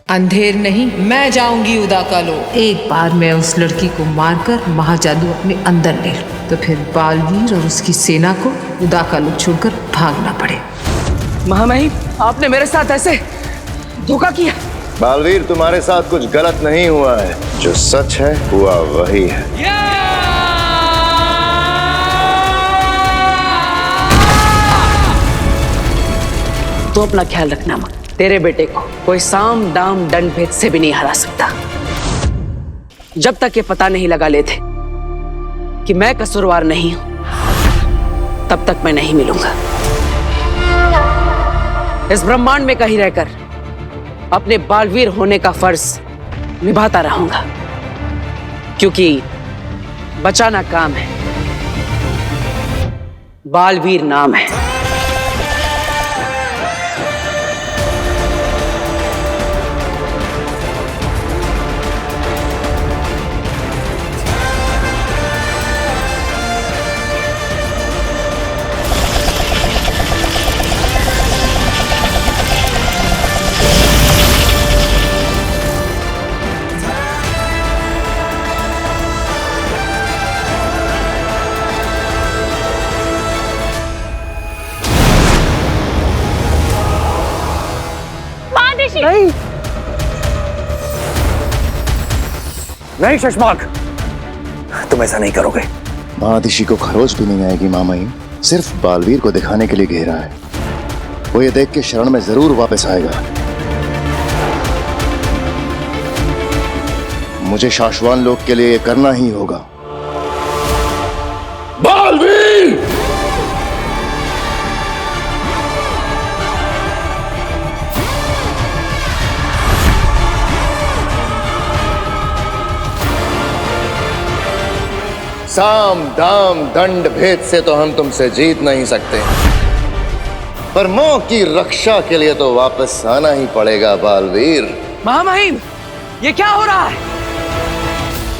अंधेर नहीं, मैं जाऊंगी उदाकालोक। एक बार मैं उस लड़की को मारकर महाजादू अपने अंदर ले लूं, तो फिर बालवीर और उसकी सेना को उदाकालोक छोड़कर भागना पड़े। महामहिम, आपने मेरे साथ ऐसे धोखा किया। बालवीर, तुम्हारे साथ कुछ गलत नहीं हुआ है। जो सच है हुआ वही है। तो अपना ख्याल रखना मां, तेरे बेटे को कोई साम दाम दंड भेद से भी नहीं हरा सकता। जब तक ये पता नहीं लगा लेते कि मैं कसूरवार नहीं हूं, तब तक मैं नहीं मिलूंगा। इस ब्रह्मांड में कहीं रहकर अपने बालवीर होने का फर्ज निभाता रहूंगा, क्योंकि बचाना काम है, बालवीर नाम है। नहीं नहीं शशमाक, तुम ऐसा नहीं करोगे। महादिशी को खरोच भी नहीं आएगी मामाई। सिर्फ बालवीर को दिखाने के लिए घेरा है। वो ये देख के शरण में जरूर वापस आएगा। मुझे शाश्वान लोक के लिए ये करना ही होगा। बालवीर! साम दाम दंड भेद से तो हम तुमसे जीत नहीं सकते, पर मोह की रक्षा के लिए तो वापस आना ही पड़ेगा बालवीर। महामहिम, ये क्या हो रहा है?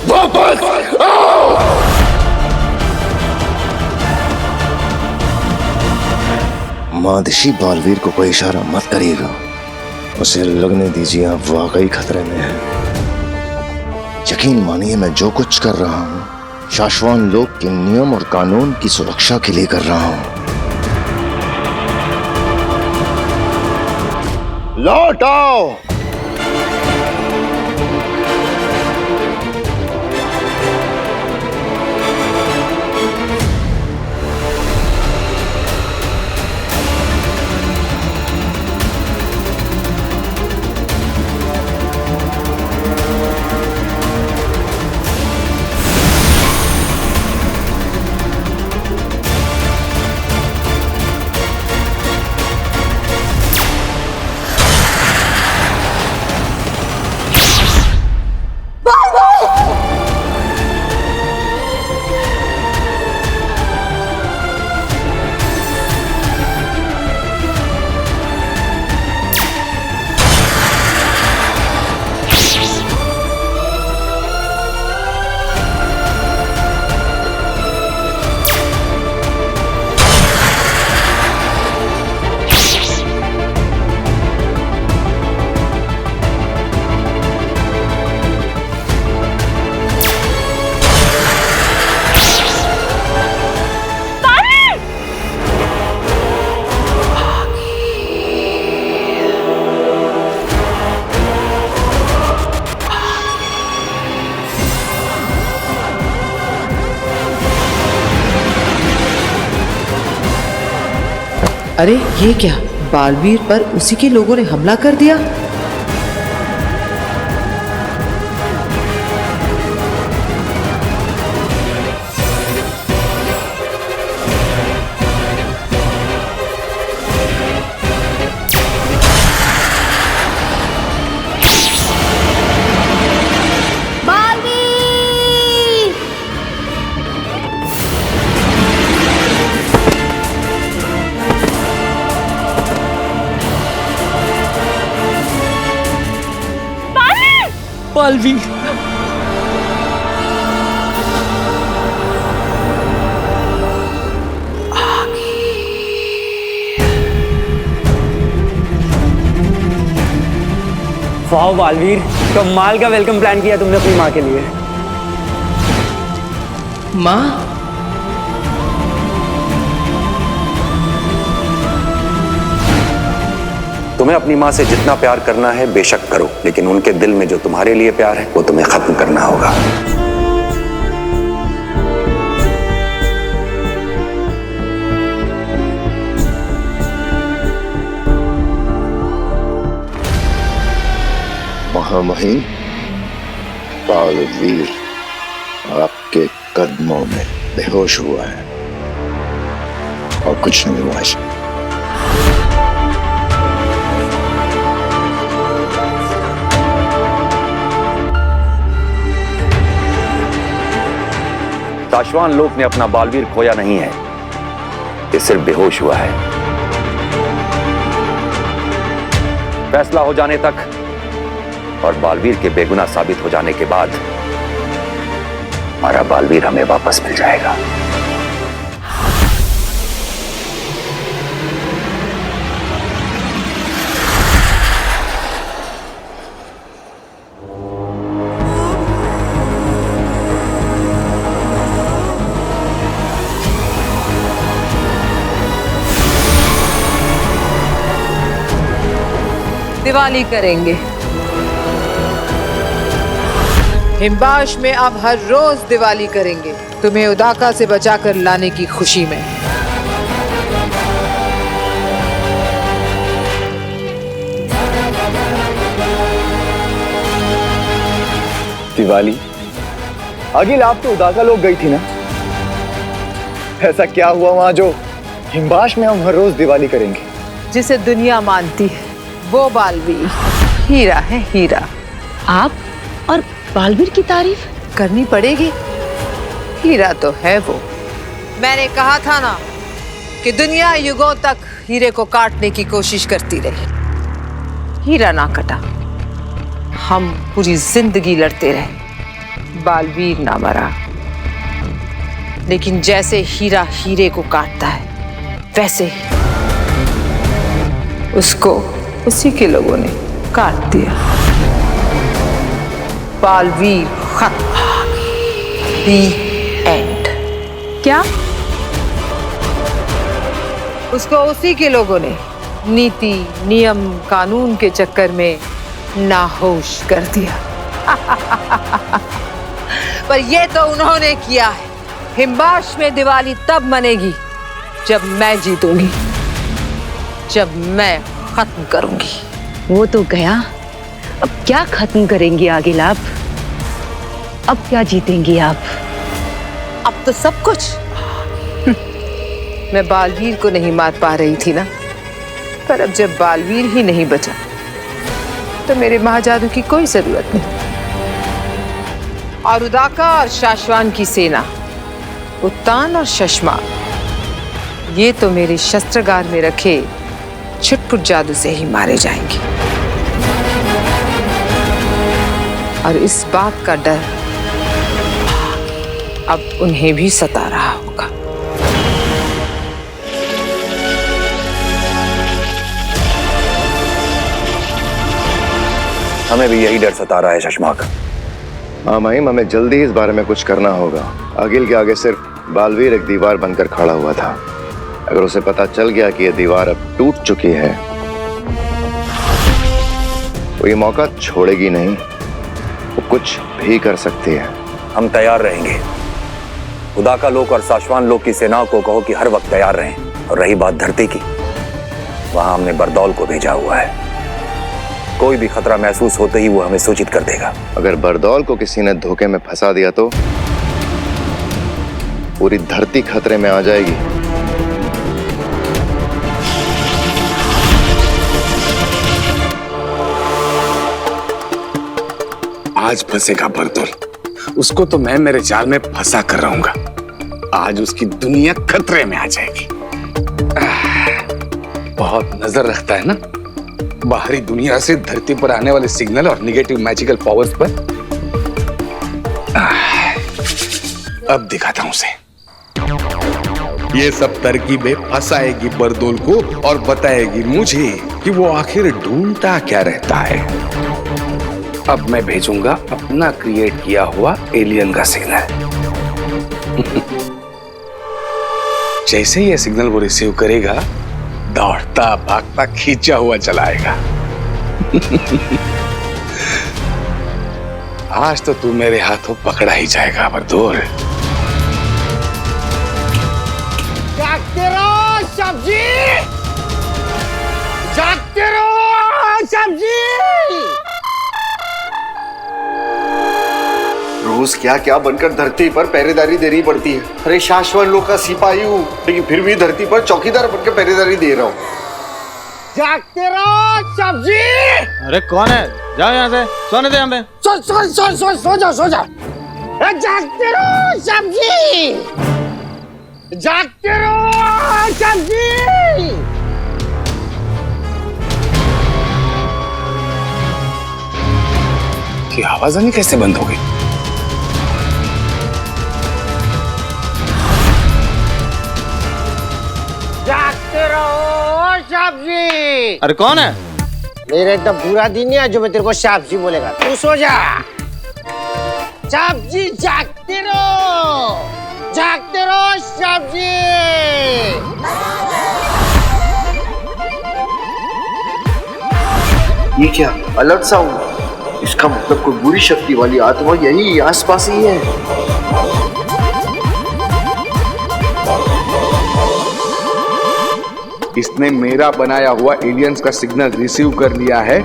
वापस आओ! महादिशी, बालवीर को कोई इशारा मत करिएगा। उसे लगने दीजिए आप वाकई खतरे में हैं। यकीन मानिए, मैं जो कुछ कर रहा हूं शाश्वान लोक के नियम और कानून की सुरक्षा के लिए कर रहा हूं। लौट आओ। अरे ये क्या, बालवीर पर उसी के लोगों ने हमला कर दिया। बालवीर, वाह बालवीर, कमाल का वेलकम प्लान किया तुमने अपनी माँ के लिए। माँ? तुम्हें अपनी माँ से जितना प्यार करना है बेशक करो, लेकिन उनके दिल में जो तुम्हारे लिए प्यार है वो तुम्हें खत्म करना होगा। महामहिम बालवीर आपके कदमों में बेहोश हुआ है और कुछ नहीं हुआ है। शाश्वान लोक ने अपना बालवीर खोया नहीं है, ये सिर्फ बेहोश हुआ है। फैसला हो जाने तक और बालवीर के बेगुनाह साबित हो जाने के बाद हमारा बालवीर हमें वापस मिल जाएगा। दिवाली करेंगे। हिमबाश में अब हर रोज दिवाली करेंगे, तुम्हें उदाका से बचाकर लाने की खुशी में। दिवाली? अगिल, आप तो उदाका लोग गई थी ना? ऐसा क्या हुआ वहां जो हिमबाश में हम हर रोज दिवाली करेंगे? जिसे दुनिया मानती है वो बालवीर हीरा है, हीरा। आप और बालवीर की तारीफ करनी पड़ेगी, हीरा तो है वो। मैंने कहा था ना कि दुनिया युगों तक हीरे को काटने की कोशिश करती रही, हीरा ना कटा। हम पूरी जिंदगी लड़ते रहे, बालवीर ना मरा। लेकिन जैसे हीरा हीरे को काटता है वैसे ही उसको उसी के लोगों ने काट दिया। बालवीर खत्म। The end। क्या? उसको उसी के लोगों ने नीति, नियम, कानून के चक्कर में नाहोश कर दिया। पर ये तो उन्होंने किया है। हिमबाश में दिवाली तब मनेगी जब मैं जीतूंगी, जब मैं खत्म करूंगी। वो तो गया, अब क्या खत्म करेंगी आगिल आप? अब क्या जीतेंगी आप? अब तो सब कुछ। मैं बालवीर को नहीं मार पा रही थी ना, पर अब जब बालवीर ही नहीं बचा तो मेरे महाजादू की कोई जरूरत नहीं। और उदाका और शाश्वान की सेना, उत्तान और शशमा, ये तो मेरे शस्त्रागार में रखे छुटपुट जादू से ही मारे जाएंगे। और इस बात का डर अब उन्हें भी सता रहा होगा। हमें भी यही डर सता रहा है शशमाक। हाँ महिम, हमें जल्दी इस बारे में कुछ करना होगा। अगिल के आगे सिर्फ बालवीर एक दीवार बनकर खड़ा हुआ था। अगर उसे पता चल गया कि यह दीवार अब टूट चुकी है तो ये मौका छोड़ेगी नहीं, वो कुछ भी कर सकती है। हम तैयार रहेंगे। उदाका लोक और शाश्वान लोक की सेनाओं को कहो कि हर वक्त तैयार रहें। और रही बात धरती की, वहां हमने बरदौल को भेजा हुआ है। कोई भी खतरा महसूस होते ही वो हमें सूचित कर देगा। अगर बरदौल को किसी ने धोखे में फंसा दिया तो पूरी धरती खतरे में आ जाएगी। आज फंसेगा बरदौल, उसको तो मैं मेरे जाल में फंसा कर रहूंगा। आज उसकी दुनिया खतरे में आ जाएगी। बहुत नजर रखता है ना बाहरी दुनिया से धरती पर आने वाले सिग्नल और निगेटिव मैजिकल पावर्स पर। अब दिखाता हूं उसे। ये सब तरकीबें फंसाएगी बरदौल को और बताएगी मुझे कि वो आखिर ढूंढता क्या रहता है। अब मैं भेजूंगा अपना क्रिएट किया हुआ एलियन का सिग्नल। जैसे ही ये सिग्नल वो रिसीव करेगा, दौड़ता भागता खींचा हुआ चलाएगा। आज तो तू मेरे हाथों पकड़ा ही जाएगा बरदौल। जागते रहो सब्जी, जागते रहो सब्जी। रोज क्या क्या बनकर धरती पर पहरेदारी देनी पड़ती है। अरे शाश्वत लोग का सिपाही हूँ, लेकिन फिर भी धरती पर चौकीदार बनकर पहरेदारी दे रहा हूँ। जागते रहो सब्जी। अरे कौन है? जाओ यहाँ से, सोने दे हमें। सो जाओ। जागते रहो सब्जी, जागते रहो सब्जी। कि आवाज नहीं कैसे बंद हो गई? जागते रहो सब्जी। अरे कौन है? मेरा इतना बुरा दिन नहीं है जो मैं तेरे को सब्जी बोलेगा। तू सो जा। सब्जी जागते रहो सब्जी। ये क्या अलर्ट साउंड? इसका मतलब कोई बुरी शक्ति वाली आत्मा यही आसपास ही है। इसने मेरा बनाया हुआ एलियंस का सिग्नल रिसीव कर लिया है।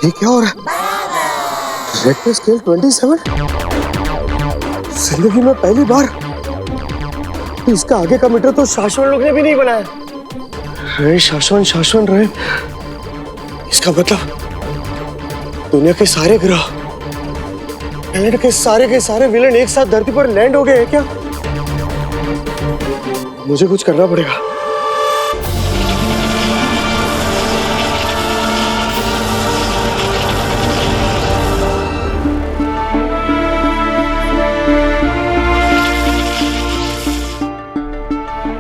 ये क्या हो रहा है? Richter scale 27? जिंदगी में पहली बार। इसका आगे का मीटर तो शाश्वत लोग ने भी नहीं बनाया। रहे शाश्वत रहे। इसका मतलब दुनिया के सारे ग्रह, प्लैनेट के सारे विलेन एक साथ धरती पर लैंड हो गए हैं क्या? मुझे कुछ करना पड़ेगा।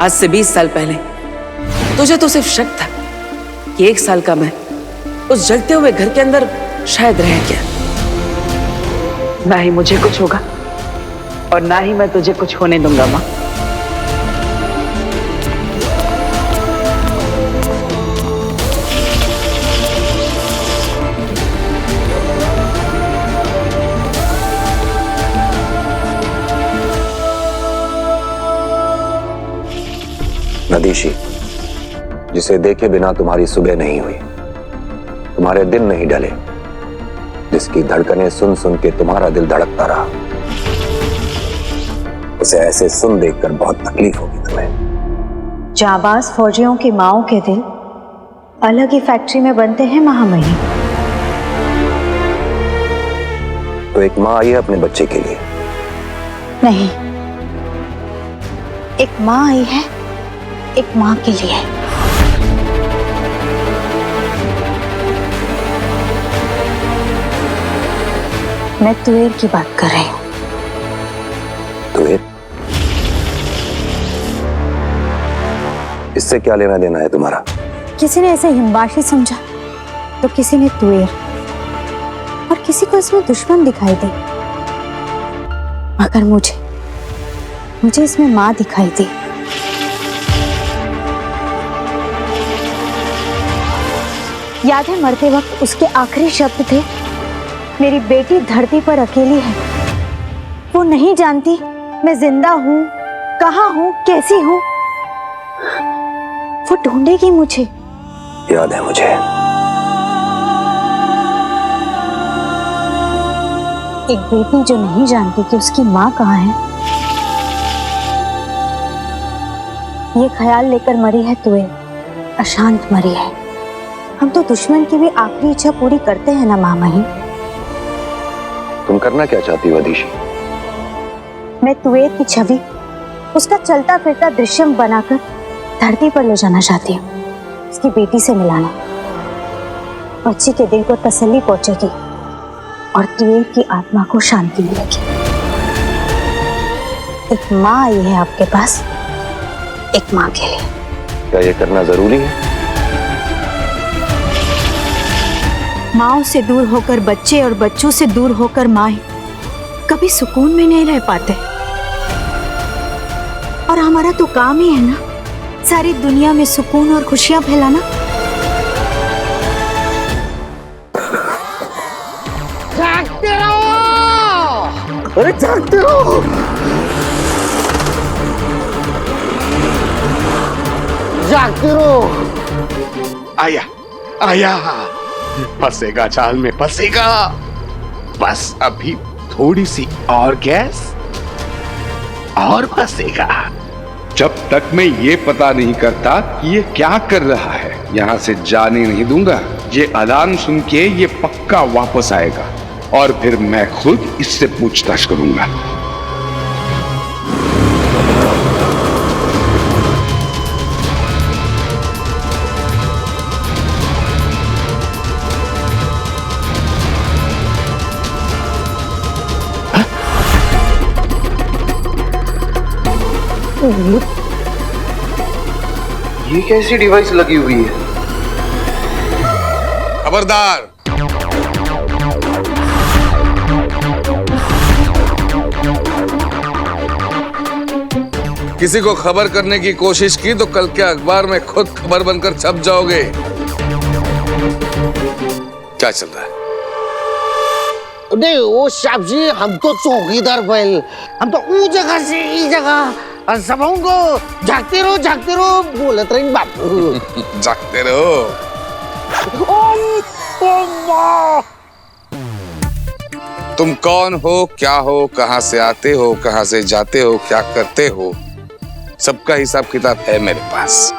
आज से 20 साल पहले तुझे तो सिर्फ शक था कि 1 साल का मैं उस जलते हुए घर के अंदर शायद रह गया। ना ही मुझे कुछ होगा और ना ही मैं तुझे कुछ होने दूंगा माँ। नदीशी, जिसे देखे बिना तुम्हारी सुबह नहीं हुई, तुम्हारे दिन नहीं ढले, जिसकी धड़कनें सुन सुन के तुम्हारा दिल धड़कता रहा, उसे ऐसे सुन देखकर बहुत तकलीफ होगी तुम्हें। जाबाज फौजियों की माओं के दिल अलग ही फैक्ट्री में बनते हैं महामहिम। तो एक माँ आई है अपने बच्चे के लिए? नहीं, एक माँ आई है एक माँ के लिए। मैं तुएर की बात कर रही हूँ। तुएर? इससे क्या लेना देना है तुम्हारा? किसी ने ऐसे हिमवाशी समझा तो किसी ने तुएर, और किसी को इसमें दुश्मन दिखाई दी, मगर मुझे इसमें माँ दिखाई दी। याद है मरते वक्त उसके आखिरी शब्द थे, मेरी बेटी धरती पर अकेली है, वो नहीं जानती मैं जिंदा हूं, कहाँ हूं, कैसी हूं, वो ढूंढेगी मुझे। याद है मुझे। एक बेटी जो नहीं जानती कि उसकी माँ कहाँ है, ये ख्याल लेकर मरी है तुएर, अशांत मरी है। हम तो दुश्मन की भी आखिरी इच्छा पूरी करते हैं ना महामहिम। तुम करना क्या चाहती हो अदीशी? मैं तुएर की छवि उसका चलता फिरता दृश्यम बनाकर धरती पर ले जाना चाहती हूँ, उसकी बेटी से मिलाना। बच्ची के दिल को तसल्ली पहुंचेगी और तुएर की आत्मा को शांति मिलेगी। एक माँ आई है आपके पास, एक माँ के लिए। क्या ये करना जरूरी है? माँओं से दूर होकर बच्चे और बच्चों से दूर होकर माएं कभी सुकून में नहीं रह पाते। और हमारा तो काम ही है ना सारी दुनिया में सुकून और खुशियां फैलाना। जागते रहो, अरे जागते रहो। जागते रहो। आया आया, फंसेगा जाल में फंसेगा। बस अभी थोड़ी सी और गैस और फंसेगा। जब तक मैं ये पता नहीं करता कि ये क्या कर रहा है, यहां से जाने नहीं दूंगा। ये अलार्म सुन के ये पक्का वापस आएगा और फिर मैं खुद इससे पूछताछ करूंगा। ये कैसी डिवाइस लगी हुई है? खबरदार, किसी को खबर करने की कोशिश की तो कल के अखबार में खुद खबर बनकर छप जाओगे। क्या चल रहा है? नहीं वो साहब जी, हम तो चौकीदार बैल, हम तो वो जगह से इस जगह सबों को जागते रहो बोलत रही बापू। जागते रहो। तुम कौन हो, क्या हो, कहां से आते हो, कहां से जाते हो, क्या करते हो, सबका हिसाब किताब है मेरे पास।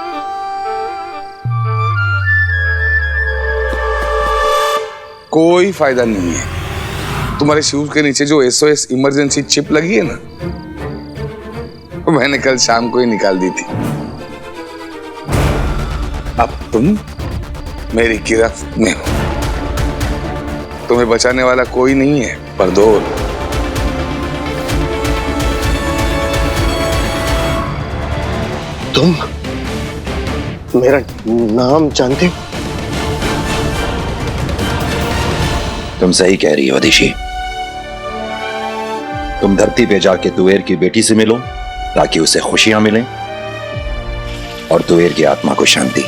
कोई फायदा नहीं है। तुम्हारे शूज के नीचे जो SOS इमरजेंसी चिप लगी है ना, मैंने कल शाम को ही निकाल दी थी। अब तुम मेरी गिरफ्त में हो। तुम्हें बचाने वाला कोई नहीं है परदोल। तुम मेरा नाम जानते हो? तुम सही कह रही हो दिशी। तुम धरती पे जाके तुवेर की बेटी से मिलो ताकि उसे खुशियां मिलें और तुवेर की आत्मा को शांति,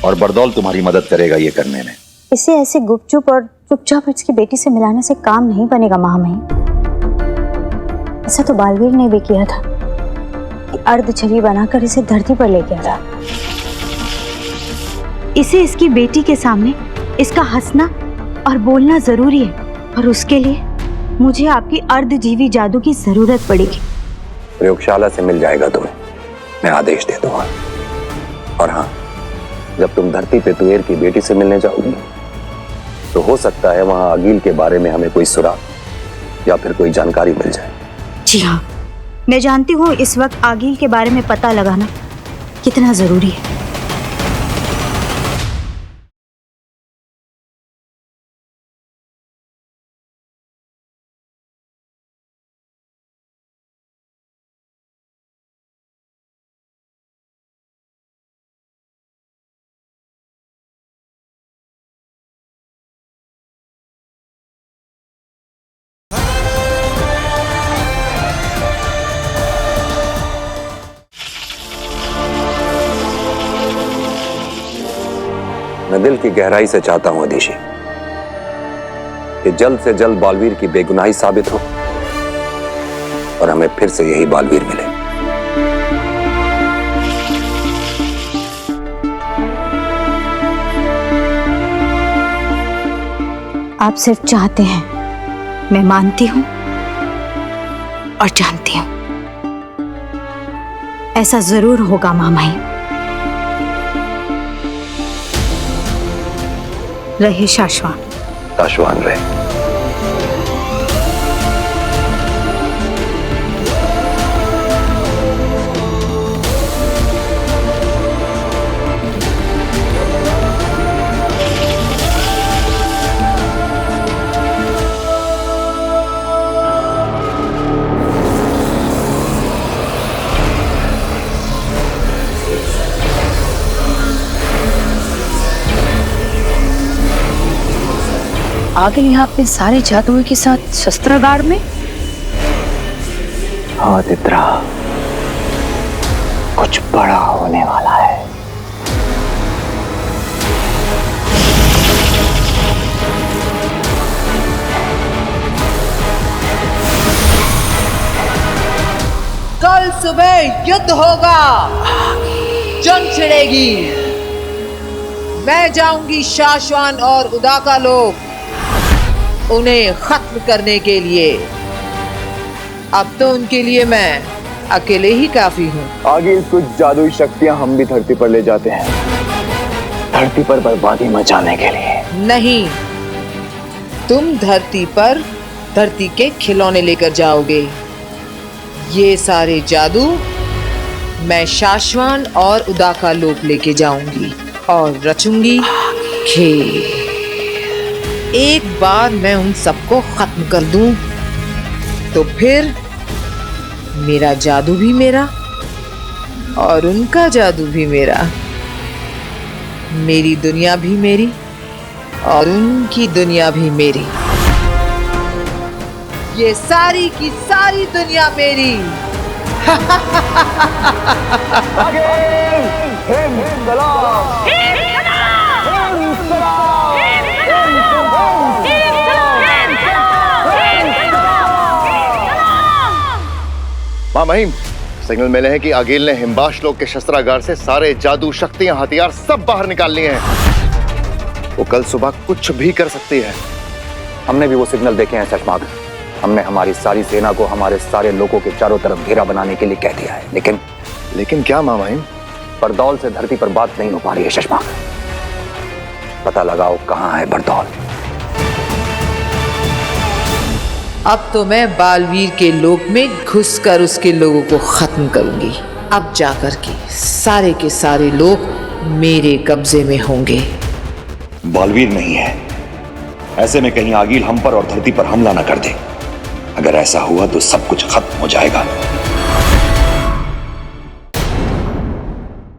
और बरदौल तुम्हारी मदद करेगा ये करने में। इसे ऐसे गुपचुप और चुपचाप इसकी बेटी से मिलाने से काम नहीं बनेगा महामहिम। ऐसा तो बालवीर ने भी किया था कि अर्ध छवि बनाकर इसे धरती पर ले गया था। इसे इसकी बेटी के सामने इसका हंसना और बोलना जरूरी है, और उसके लिए मुझे आपकी अर्धजीवी जादू की जरूरत पड़ेगी। प्रयोगशाला से मिल जाएगा तुम्हें, मैं आदेश दे दूंगा। और हाँ, जब तुम धरती पे तुवेर की बेटी से मिलने जाओगी तो हो सकता है वहां अगील के बारे में हमें कोई सुराग या फिर कोई जानकारी मिल जाए। जी हाँ, मैं जानती हूँ इस वक्त आगील के बारे में पता लगाना कितना जरूरी है। मैं दिल की गहराई से चाहता हूं अदिशी कि जल्द से जल्द बालवीर की बेगुनाही साबित हो और हमें फिर से यही बालवीर मिले। आप सिर्फ चाहते हैं, मैं मानती हूं और जानती हूं ऐसा जरूर होगा महामहिम। रहे शाश्वान। शाश्वान रहे। आगे यहाँ अपने सारे जादुओं के साथ शस्त्रागार में। हाँ चित्रा, कुछ बड़ा होने वाला है। कल सुबह युद्ध होगा, जंग छिड़ेगी। मैं जाऊंगी शाश्वान और उदाका लोग उन्हें खत्म करने के लिए। अब तो उनके लिए मैं अकेले ही काफी हूँ। आगे कुछ जादुई शक्तियां हम भी धरती पर ले जाते हैं, धरती पर बर्बादी मचाने के लिए। नहीं, तुम धरती पर धरती के खिलौने लेकर जाओगे। ये सारे जादू मैं शाश्वान और उदाका लोग लेके जाऊंगी और रचूंगी खेल। एक बार मैं उन सबको खत्म कर दूं तो फिर मेरा जादू भी मेरा और उनका जादू भी मेरा, मेरी दुनिया भी मेरी और उनकी दुनिया भी मेरी। ये सारी की सारी दुनिया मेरी। मां महिम, सिग्नल मिले हैं कि आगिल ने हिमबाश लोग के शस्त्रागार से सारे जादू, शक्तियां, हथियार सब बाहर निकाल लिए हैं। वो कल सुबह कुछ भी कर सकती है। हमने भी वो सिग्नल देखे हैं शशमाग। हमने हमारी सारी सेना को हमारे सारे लोगों के चारों तरफ घेरा बनाने के लिए कह दिया है, लेकिन क्या मां महिम? बरदौल से धरती पर बात नहीं हो पा रही है शशमाग। पता लगाओ कहां है बरदौल। अब तो मैं बालवीर के लोक में घुसकर उसके लोगों को खत्म करूंगी। अब जाकर के सारे लोग मेरे कब्जे में होंगे। बालवीर नहीं है, ऐसे में कहीं आगिल हम पर और धरती पर हमला न कर दे। अगर ऐसा हुआ तो सब कुछ खत्म हो जाएगा।